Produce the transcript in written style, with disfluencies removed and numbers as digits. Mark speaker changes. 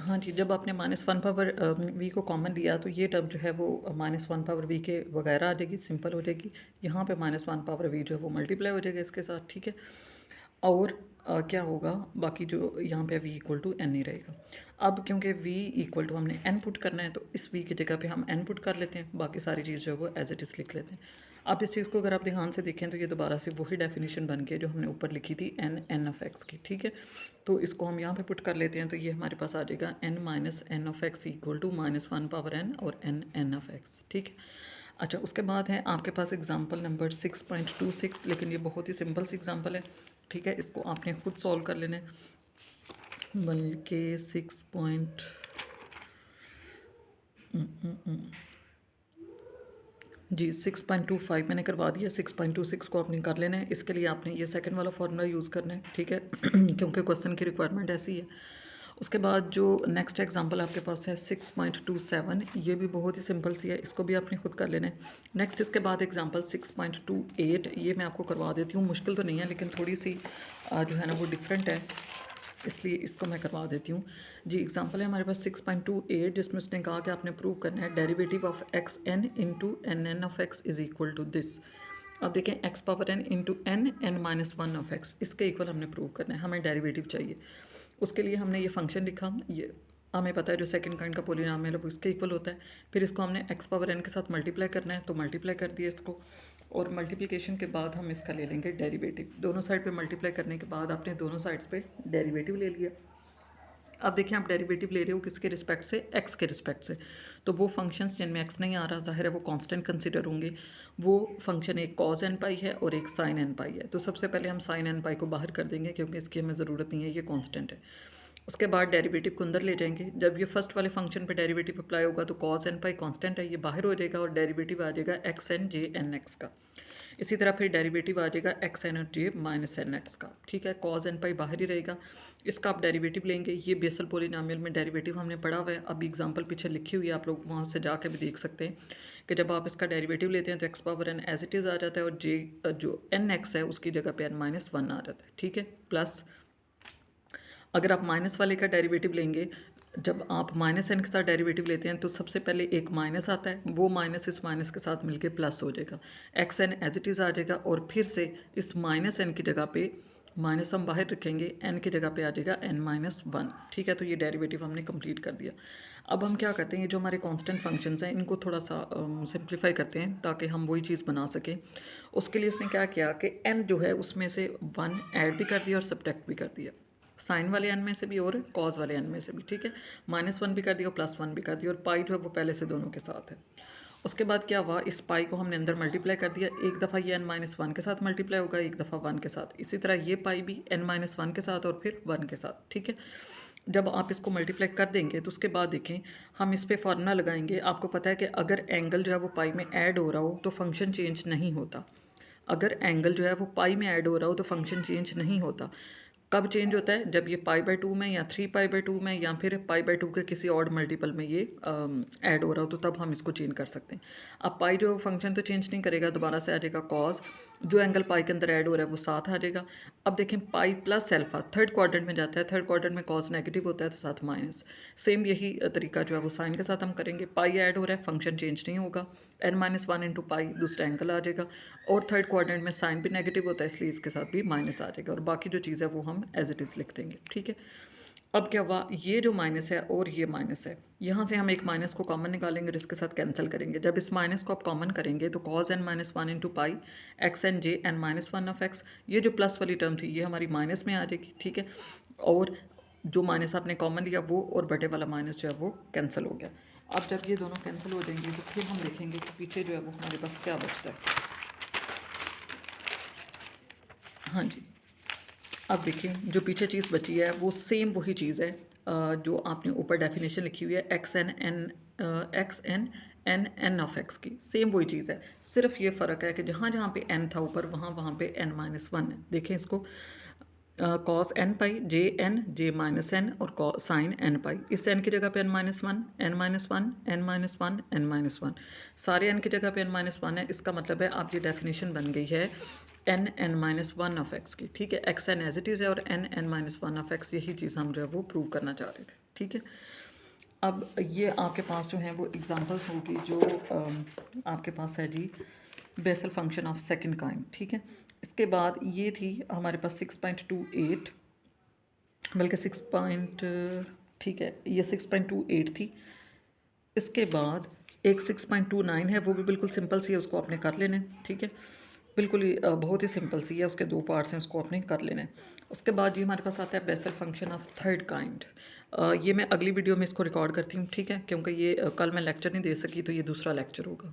Speaker 1: हाँ जी, जब आपने -1 पावर v को कॉमन लिया तो ये टर्म जो है वो -1 पावर v के वगैरह आ जाएगी, सिंपल हो जाएगी। यहाँ पे -1 पावर v जो है वो मल्टीप्लाई हो जाएगा इसके साथ, ठीक है। और क्या होगा, बाकी जो यहाँ पे v इक्वल टू n ही रहेगा। अब क्योंकि v इक्वल टू हमने n पुट करना है तो इस v की जगह पे हम n पुट कर लेते हैं, बाकी सारी चीज़ जो है वो एज इट इज़ लिख लेते हैं। अब इस चीज़ को अगर आप ध्यान से देखें तो ये दोबारा से वही डेफिनेशन बन के जो हमने ऊपर लिखी थी n ऑफ x की, ठीक है। तो इसको हम यहाँ पे पुट कर लेते हैं तो ये हमारे पास आ जाएगा n minus n of x equal to -1 power n और n ऑफ x, ठीक है। अच्छा, उसके बाद है आपके पास एग्जांपल नंबर 6.26, लेकिन ये बहुत ही सिंपल सी एग्जांपल है, ठीक है। इसको आपने खुद सॉल्व कर लेना है, बल्कि 6 पॉइंट जी 6.25 मैंने करवा दिया, 6.26 को आपने कर लेना है। इसके लिए आपने ये सेकंड वाला फार्मूला यूज़ करना है, ठीक है क्योंकि क्वेश्चन की रिक्वायरमेंट ऐसी है। उसके बाद जो नेक्स्ट एग्जांपल आपके पास है 6.27, ये भी बहुत ही सिंपल सी है, इसको भी आपने खुद कर लेना है। नेक्स्ट इसके बाद एग्जांपल 6.28, ये मैं आपको करवा देती हूँ, मुश्किल तो नहीं है लेकिन थोड़ी सी जो है ना वो डिफरेंट है, इसलिए इसको मैं करवा देती हूँ जी। एग्जांपल है हमारे पास 6.28, जिसमें उसने कहा कि आपने प्रूव करना है derivative of x n into n n of x is equal to this. अब देखें x power n into n n minus one of x, इसके इक्वल हमने प्रूव करना है, हमें डेरिवेटिव चाहिए। उसके लिए हमने ये फंक्शन लिखा, ये हमें पता है जो सेकंड काइंड का पोलिनोमियल है वो इसके इक्वल होता है। फिर इसको हमने एक्स पावर एन के साथ मल्टीप्लाई करना है, तो मल्टीप्लाई कर दिया इसको, और मल्टीप्लिकेशन के बाद हम इसका ले लेंगे डेरिवेटिव। दोनों साइड पे मल्टीप्लाई करने के बाद आपने दोनों साइड्स पे डेरिवेटिव ले लिया। अब देखिए आप डेरिवेटिव ले रहे हो किसके रिस्पेक्ट से, एक्स के रिस्पेक्ट से, तो वो फंक्शंस जिनमें एक्स नहीं आ रहा ज़ाहिर है वो कांस्टेंट कंसीडर होंगे। वो फंक्शन एक कॉज एन पाई है और एक साइन एन पाई है, तो सबसे पहले हम साइन एन पाई को बाहर कर देंगे क्योंकि इसकी हमें ज़रूरत नहीं है, ये कांस्टेंट है। उसके बाद डेरिवेटिव को अंदर ले जाएंगे, जब ये फर्स्ट वाले फंक्शन पे डेरिवेटिव अप्लाई होगा तो कॉस एन पाई कांस्टेंट है, ये बाहर हो जाएगा और डेरिवेटिव आ जाएगा x n j n x का। इसी तरह फिर डेरिवेटिव आ जाएगा एक्स एन और जे माइनस एन एक्स का, ठीक है। कॉस एन पाई बाहर ही रहेगा, इसका आप डेरिवेटिव लेंगे। ये बेसल पोलिनोमियल में डेरिवेटिव हमने पढ़ा हुआ है, अभी एग्जांपल पीछे लिखी हुई है, आप लोग वहाँ से जाके भी देख सकते हैं कि जब आप इसका डेरिवेटिव लेते हैं तो x power n as it is आ जाता है और जे जो एन एक्स है उसकी जगह पे एन माइनस वन आ जाता है, ठीक है। प्लस अगर आप माइनस वाले का डेरिवेटिव लेंगे, जब आप माइनस एन के साथ डेरिवेटिव लेते हैं तो सबसे पहले एक माइनस आता है, वो माइनस इस माइनस के साथ मिलके प्लस हो जाएगा, x n as it is आ जाएगा, और फिर से इस माइनस एन की जगह पे माइनस हम बाहर रखेंगे, एन की जगह पे आ जाएगा एन माइनस वन, ठीक है। तो ये डेरिवेटिव हमने कंप्लीट कर दिया। अब हम क्या करते हैं, जो हमारे कांस्टेंट फंक्शंस हैं इनको थोड़ा सा सिंप्लीफाई करते हैं ताकि हम वही चीज़ बना सकें। उसके लिए इसने क्या किया कि एन जो है उसमें से वन ऐड भी कर दिया और सब्ट्रैक्ट भी कर दिया, साइन वाले एन में से भी और कॉज वाले एन में से भी, ठीक है। -1 भी कर दिया और +1 भी कर दिया, और पाई जो है वो पहले से दोनों के साथ है। उसके बाद क्या हुआ, इस पाई को हमने अंदर मल्टीप्लाई कर दिया, एक दफ़ा ये n-1 के साथ मल्टीप्लाई होगा, एक दफ़ा 1 के साथ, इसी तरह ये पाई भी n-1 के साथ और फिर 1 के साथ, ठीक है। जब आप इसको मल्टीप्लाई कर देंगे तो उसके बाद देखें हम इस पर फार्मूला लगाएंगे। आपको पता है कि अगर एंगल जो है वो पाई में ऐड हो रहा हो तो फंक्शन चेंज नहीं होता। अगर एंगल जो है वो पाई में ऐड हो रहा हो तो फंक्शन चेंज नहीं होता। कब चेंज होता है, जब ये π/2 में या 3π/2 में या फिर π/2 के किसी और मल्टीपल में ये ऐड हो रहा हो तो तब हम इसको चेंज कर सकते हैं। अब पाई जो फंक्शन तो चेंज नहीं करेगा, दोबारा से आ जाएगा कॉस, जो एंगल पाई के अंदर ऐड हो रहा है वो साथ आ जाएगा। अब देखें pi plus alpha third quadrant में जाता है, थर्ड क्वाड्रेंट में कॉस नेगेटिव होता है तो साथ माइनस। सेम यही तरीका जो है वो साइन के साथ हम करेंगे, पाई ऐड हो रहा है फंक्शन चेंज नहीं होगा, n-1 इंटू पाई दूसरा एंगल आ जाएगा, और थर्ड क्वाड्रेंट में साइन भी नेगेटिव होता है इसलिए इसके साथ भी माइनस आ जाएगा, और बाकी जो चीज़ है वो हम एज इट इज़ लिख देंगे, ठीक है। अब क्या हुआ, ये जो माइनस है और ये माइनस है, यहाँ से हम एक माइनस को कॉमन निकालेंगे और इसके साथ कैंसिल करेंगे। जब इस माइनस को आप कॉमन करेंगे तो cos n-1 into pi x n j n-1 of x, ये जो प्लस वाली टर्म थी ये हमारी माइनस में आ जाएगी, ठीक है। और जो माइनस आपने कॉमन लिया वो और बटे वाला माइनस जो है वो कैंसिल हो गया। अब जब ये दोनों कैंसिल हो जाएंगे तो फिर हम देखेंगे कि पीछे जो है वो हमारे पास क्या बचता है। हाँ जी, अब देखिए जो पीछे चीज़ बची है वो सेम वही चीज़ है जो आपने ऊपर डेफिनेशन लिखी हुई है x n n of x की, सेम वही चीज़ है। सिर्फ ये फ़र्क है कि जहाँ जहाँ पे एन था ऊपर वहाँ पे n-1 है। देखें इसको, कॉस एन पाई जे माइनस एन और साइन एन पाई, इस एन की जगह पे n-1 n-1 n-1 n-1, सारे एन की जगह पे n-1 है। इसका मतलब है आप ये डेफिनेशन बन गई है n-1 ऑफ एक्स की, ठीक है। X n as it is है और n-1 ऑफ एक्स, यही चीज़ हम जो है वो प्रूव करना चाह रहे थे। ठीक है। अब ये आपके पास जो हैं वो एग्जांपल्स होगी जो आपके पास है जी, Bessel function of second kind, ठीक है। इसके बाद ये थी हमारे पास 6.28, बल्कि 6 पॉइंट, ठीक है, ये 6.28 थी। इसके बाद एक 6.29 है, वो भी बिल्कुल सिंपल सी है, उसको आपने कर लेना है, ठीक है। बिल्कुल ही बहुत ही सिंपल सी है, उसके दो पार्ट्स हैं, उसको आपने कर लेना है। उसके बाद ये हमारे पास आता है basal function of third kind. ये मैं अगली वीडियो में इसको रिकॉर्ड करती हूँ, ठीक है, क्योंकि ये कल मैं लेक्चर नहीं दे सकी, तो ये दूसरा लेक्चर होगा।